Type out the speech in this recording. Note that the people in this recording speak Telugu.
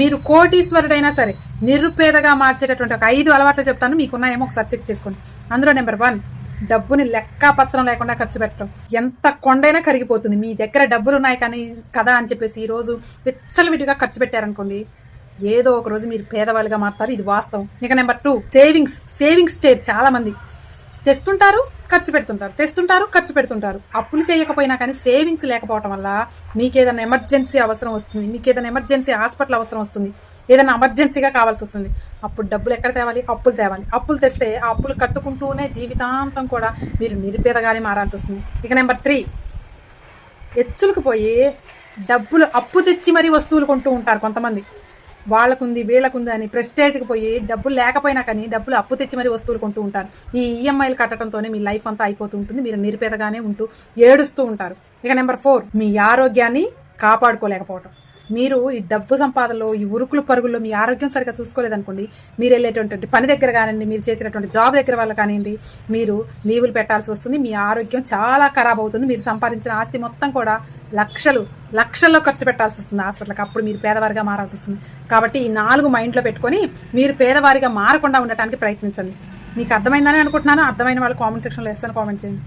మీరు కోటీశ్వరుడైనా సరే నిరుపేదగా మార్చేటటువంటి ఒక 5 అలవాట్లు చెప్తాను, మీకున్నాయేమో ఒకసారి చెక్ చేసుకోండి. అందులో నెంబర్ 1, డబ్బుని లెక్కాపత్రం లేకుండా ఖర్చు పెట్టడం. ఎంత కొండైనా కరిగిపోతుంది. మీ దగ్గర డబ్బులు ఉన్నాయి కానీ కదా అని చెప్పేసి ఈరోజు విచ్చలవిడిగా ఖర్చు పెట్టారనుకోండి, ఏదో ఒక రోజు మీరు పేదవాళ్ళుగా మారుతారు. ఇది వాస్తవం. ఇక నెంబర్ 2, సేవింగ్స్ చేయరు చాలా మంది. తెస్తుంటారు, ఖర్చు పెడుతుంటారు. అప్పులు చేయకపోయినా కానీ సేవింగ్స్ లేకపోవటం వల్ల మీకు ఏదైనా ఎమర్జెన్సీ అవసరం వస్తుంది, మీకు ఏదైనా ఎమర్జెన్సీ హాస్పిటల్ అవసరం వస్తుంది, ఏదైనా ఎమర్జెన్సీగా కావాల్సి వస్తుంది. అప్పుడు డబ్బులు ఎక్కడ తేవాలి? అప్పులు తెస్తే ఆ అప్పులు కట్టుకుంటూనే జీవితాంతం కూడా మీరు నిరుపేదగానే మారాల్సి వస్తుంది. ఇక నెంబర్ 3, ఎచ్చులకు పోయి డబ్బులు అప్పు తెచ్చి మరీ వస్తువులు కొంటూ ఉంటారు కొంతమంది. వాళ్ళకుంది వీళ్ళకుంది అని ప్రెస్టేజ్కి పోయి డబ్బులు లేకపోయినా కానీ డబ్బులు అప్పు తెచ్చి మరీ వస్తువులు కొంటూ ఉంటారు. ఈ ఈఎంఐలు కట్టడంతోనే మీ లైఫ్ అంతా అయిపోతూ ఉంటుంది. మీరు నిరుపేదగానే ఉంటూ ఏడుస్తూ ఉంటారు. ఇక నెంబర్ 4, మీ ఆరోగ్యాన్ని కాపాడుకోలేకపోవటం. మీరు ఈ డబ్బు సంపాదనలో, ఈ ఉరుకులు పరుగుల్లో మీ ఆరోగ్యం సరిగ్గా చూసుకోలేదనుకోండి, మీరు వెళ్ళేటువంటి పని దగ్గర కానివ్వండి, మీరు చేసేటటువంటి జాబ్ దగ్గర వల్ల కానివ్వండి, మీరు లీవులు పెట్టాల్సి వస్తుంది. మీ ఆరోగ్యం చాలా ఖరాబ్ అవుతుంది. మీరు సంపాదించిన ఆస్తి మొత్తం కూడా లక్షల్లో ఖర్చు పెట్టాల్సి వస్తుంది హాస్పిటల్కి. అప్పుడు మీరు పేదవారిగా మారాల్సి వస్తుంది. కాబట్టి ఈ 4 మైండ్లో పెట్టుకొని మీరు పేదవారిగా మారకుండా ఉండటానికి ప్రయత్నించండి. మీకు అర్థమైందని అనుకుంటున్నాను. అర్థమైన వాళ్ళు కామెంట్ సెక్షన్లో వేస్తాను, కామెంట్ చేయండి.